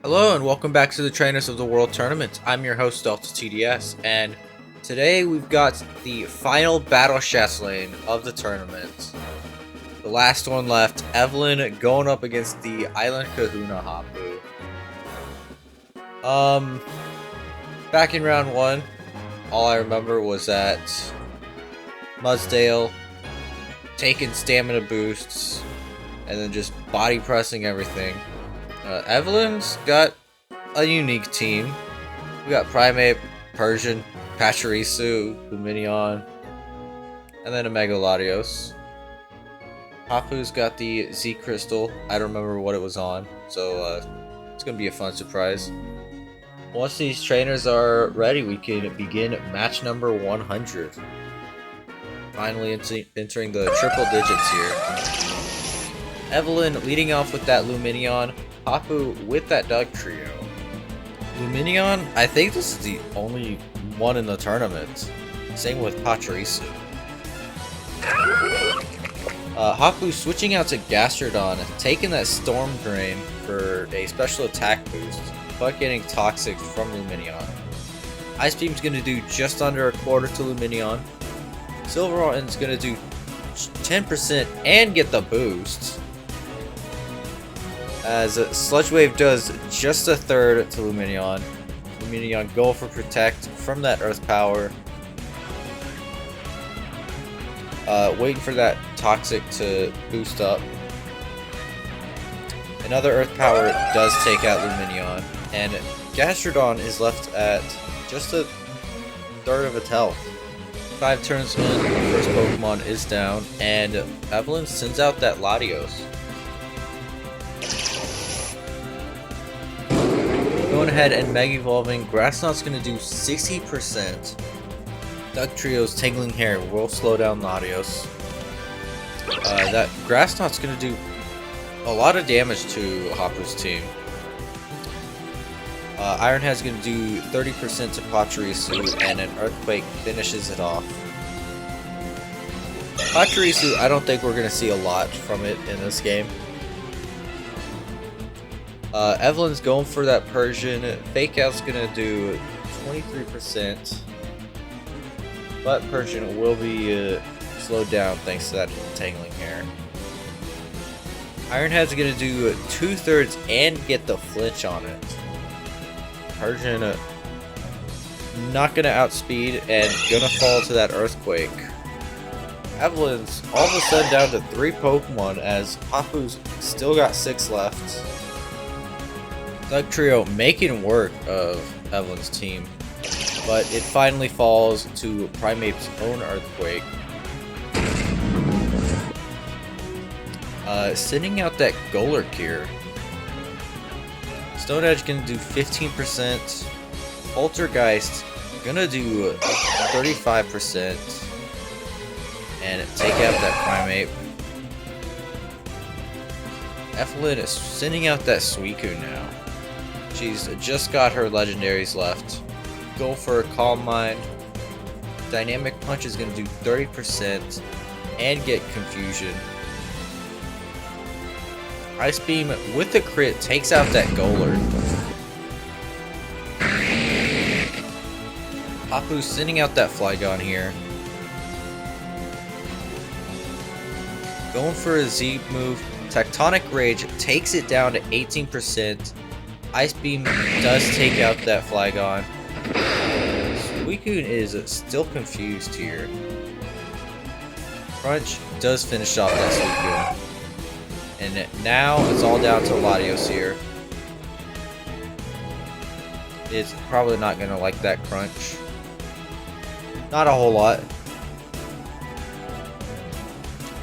Hello and welcome back to the Trainers of the World Tournament. I'm your host DeltaTDS, and today we've got the final battle Chatelaine of the tournament. The last one left, Evelyn going up against the island Kahuna Hapu. Back in round 1, all I remember was that Mudsdale taking stamina boosts and then just body pressing everything. Evelyn's got a unique team. We got Primate, Persian, Pachirisu, Luminion, and then a Megaladios. Hapu's got the Z Crystal. I don't remember what it was on, so it's gonna be a fun surprise. Once these trainers are ready, we can begin match number 100. Finally entering the triple digits here. Evelyn leading off with that Luminion. Hapu with that Dusk trio. Luminion, I think this is the only one in the tournament. Same with Pachirisu. Hapu switching out to Gastrodon, taking that Storm Drain for a special attack boost, but getting Toxic from Luminion. Ice Beam's gonna do just under a quarter to Luminion. Silveron's gonna do 10% and get the boost, as Sludge Wave does just a third to Luminion. Luminion go for Protect from that Earth Power. Waiting for that Toxic to boost up. Another Earth Power does take out Luminion, and Gastrodon is left at just a third of its health. 5 turns in, the first Pokemon is down, and Evelyn sends out that Latios. Going ahead and Mega Evolving, Grassnot's going to do 60%. Duck Trio's Tangling Hair will slow down Latios. That Grassnot's going to do a lot of damage to Hapu's team. Iron Head's going to do 30% to Pachirisu, and an Earthquake finishes it off. Pachirisu, I don't think we're going to see a lot from it in this game. Evelyn's going for that Persian. Fake Out's gonna do 23%, but Persian will be slowed down thanks to that Tangling Hair. Ironhead's gonna do 2/3 and get the flinch on it. Persian not gonna outspeed and gonna fall to that Earthquake. Evelyn's all of a sudden down to 3 Pokemon as Hapu's still got 6 left. Duck Trio making work of Evelyn's team, but it finally falls to Primate's own Earthquake. Sending out that Golurk here. Stone Edge gonna do 15%. Poltergeist gonna do 35%. And take out that Primate. Evelyn is sending out that Suicune now. She's just got her legendaries left. Go for a Calm Mind. Dynamic Punch is going to do 30% and get Confusion. Ice Beam with the crit takes out that Golurk. Hapu's sending out that Flygon here. Going for a Z move. Tectonic Rage takes it down to 18%. Ice Beam does take out that Flygon. Suicune is still confused here. Crunch does finish off that Suicune. And now it's all down to Latios here. It's probably not going to like that Crunch. Not a whole lot.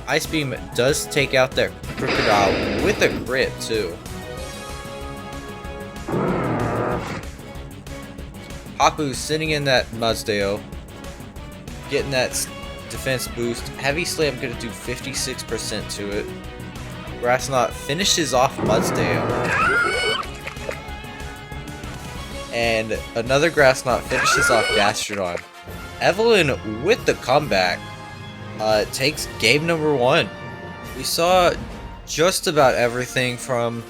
Ice Beam does take out that Crocodile with a crit too. Hapu sitting in that Mudsdale, getting that defense boost. Heavy Slam gonna do 56% to it. Grassnot finishes off Mudsdale. And another Grassnot finishes off Gastrodon. Evelyn with the comeback takes game number 1. We saw just about everything from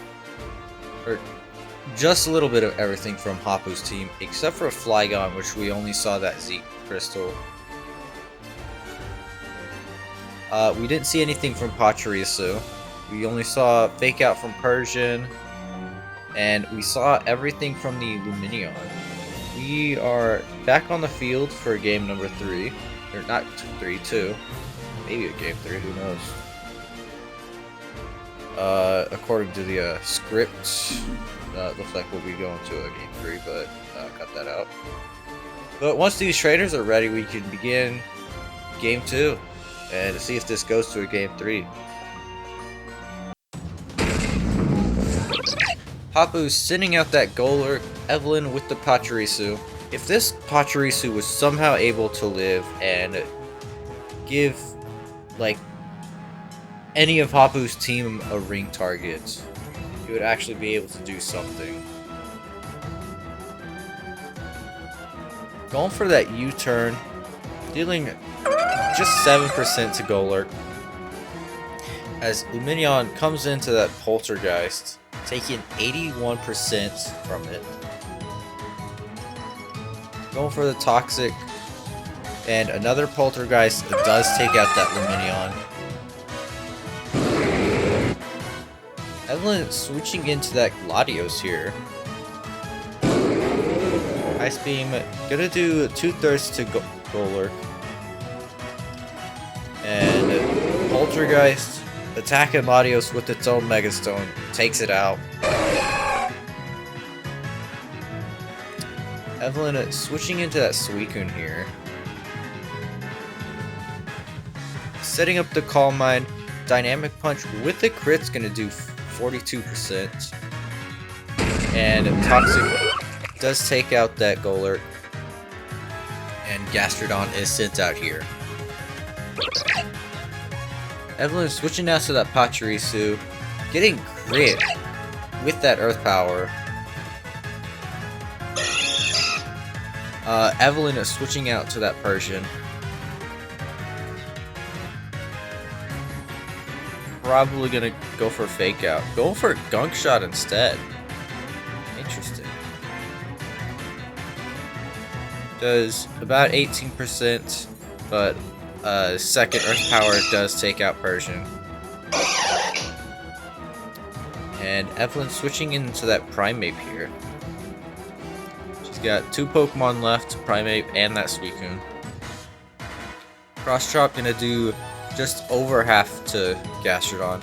just a little bit of everything from Hapu's team, except for Flygon, which we only saw that Z Crystal. We didn't see anything from Pachirisu. We only saw Fake Out from Persian, and we saw everything from the Lumineon. We are back on the field for game number 3. Or not 3, 2. Maybe a game 3, who knows. According to the script, looks like we'll be going to a game 3, but cut that out. But once these trainers are ready, we can begin game 2 and see if this goes to a game 3. Hapu's sending out that Golurk, Evelyn with the Pachirisu. If this Pachirisu was somehow able to live and give, like, any of Hapu's team a ring target, he would actually be able to do something. Going for that U-turn, dealing just 7% to Golurk, as Lumineon comes into that Poltergeist, taking 81% from it. Going for the Toxic, and another Poltergeist does take out that Lumineon. Evelyn switching into that Gladios here. Ice Beam, gonna do 2/3 to Golurk. And Poltergeist attacking Latios with its own Megastone, takes it out. Evelyn switching into that Suicune here. Setting up the Calm Mind, Dynamic Punch with the crit's gonna do 42%. And Toxic does take out that Golurk. And Gastrodon is sent out here. Evelyn switching now to that Pachirisu, getting crit with that Earth Power. Evelyn is switching out to that Persian. Probably gonna go for Fake Out. Going for Gunk Shot instead. Interesting. Does about 18%, but second Earth Power does take out Persian. And Evelyn switching into that Primeape here. She's got 2 Pokemon left, Primeape and that Suicune. Cross Chop gonna do just over half to Gastrodon.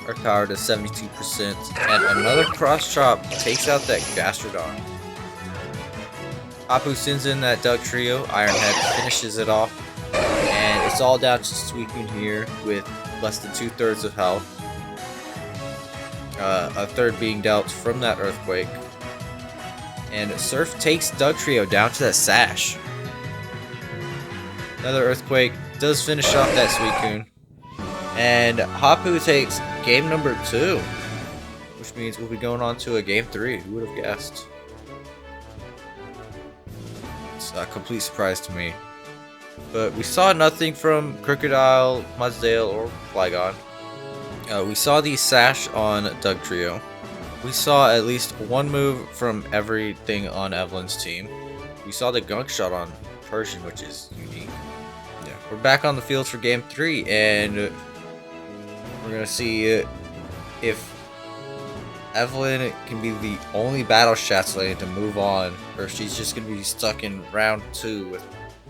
Earth Power to 72%. And another Cross Chop takes out that Gastrodon. Hapu sends in that Duck Trio, Iron Head finishes it off. And it's all down to Suicune here with less than 2/3 of health. A third being dealt from that Earthquake. And Surf takes Duck Trio down to that Sash. Another Earthquake does finish off that Suicune. And Hapu takes game number 2. Which means we'll be going on to a game 3. Who would have guessed? It's a complete surprise to me. But we saw nothing from Crocodile, Mudsdale, or Flygon. We saw the Sash on Duck Trio. We saw at least one move from everything on Evelyn's team. We saw the Gunk Shot on Persian, which is unique. Yeah, we're back on the field for game 3, and we're gonna see if Evelyn can be the only Battle Chatelaine to move on, or if she's just gonna be stuck in round 2 with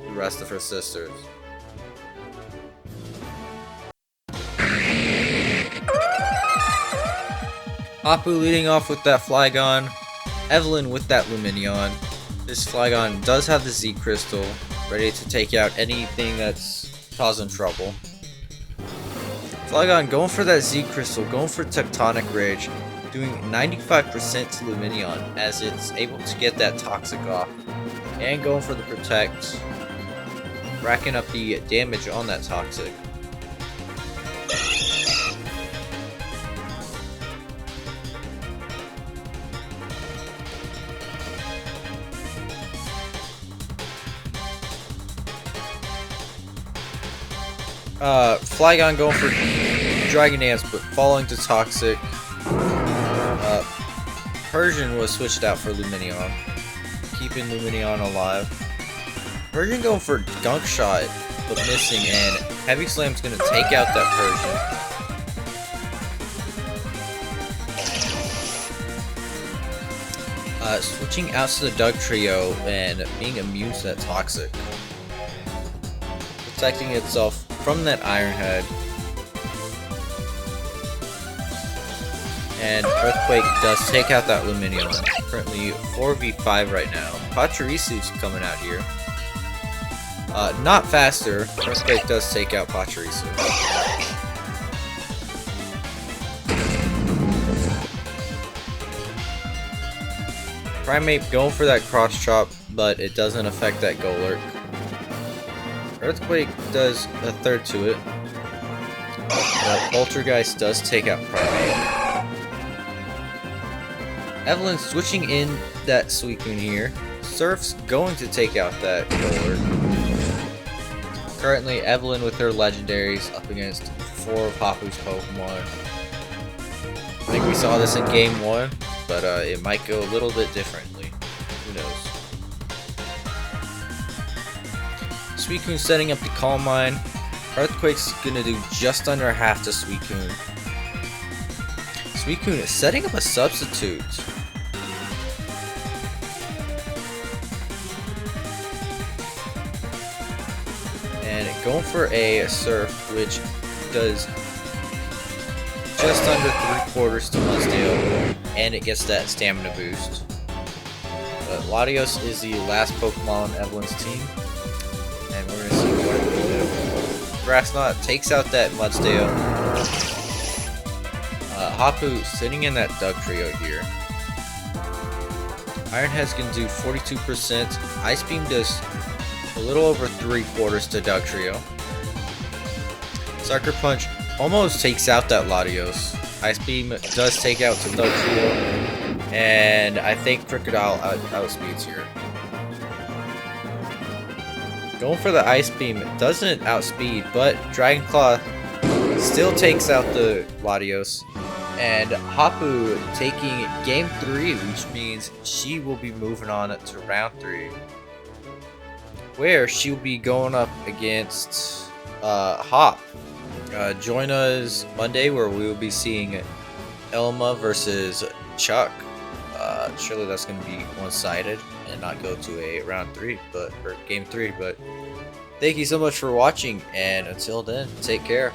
the rest of her sisters. Hapu leading off with that Flygon, Evelyn with that Lumineon. This Flygon does have the Z Crystal, ready to take out anything that's causing trouble. Flygon going for that Z Crystal, going for Tectonic Rage, doing 95% to Lumineon as it's able to get that Toxic off. And going for the Protect, racking up the damage on that Toxic. Flygon going for Dragon Dance, but falling to Toxic. Persian was switched out for Luminion, keeping Luminion alive. Persian going for Gunk Shot, but missing, and Heavy Slam's gonna take out that Persian. Switching out to the Doug Trio and being immune to that Toxic. Protecting itself from that Iron Head. And Earthquake does take out that Luminion. Currently 4v5 right now. Pachirisu's coming out here. Not faster. Earthquake does take out Pachirisu. Primeape going for that cross chop, but it doesn't affect that Golurk. Earthquake does a third to it. Poltergeist does take out Primeape. Evelyn switching in that Suicune here. Surf's going to take out that Golurk. Currently, Evelyn with her legendaries up against 4 of Hapu's Pokemon. I think we saw this in Game 1. But it might go a little bit differently. Who knows? Suicune setting up the Calm Mind. Earthquake's gonna do just under half to Suicune. Suicune is setting up a substitute. And going for a Surf, which does just under 3/4 to Mudsdale, and it gets that stamina boost. Latios is the last Pokemon on Evelyn's team, and we're gonna see what it will do. Grass Knot takes out that Mudsdale. Hapu sitting in that Doug Trio here. Iron Head's gonna do 42%. Ice Beam does a little over 3/4 to Doug Trio. Sucker Punch almost takes out that Latios. Ice Beam does take out to Doug Trio, and I think Crocodile outspeeds here. Going for the Ice Beam doesn't outspeed, but Dragon Claw still takes out the Latios. And Hapu taking Game 3, which means she will be moving on to Round 3, where she'll be going up against Hop. Join us Monday, where we will be seeing Elma versus Chuck. Surely that's going to be one-sided and not go to a round 3, or game 3. But thank you so much for watching, and until then, take care.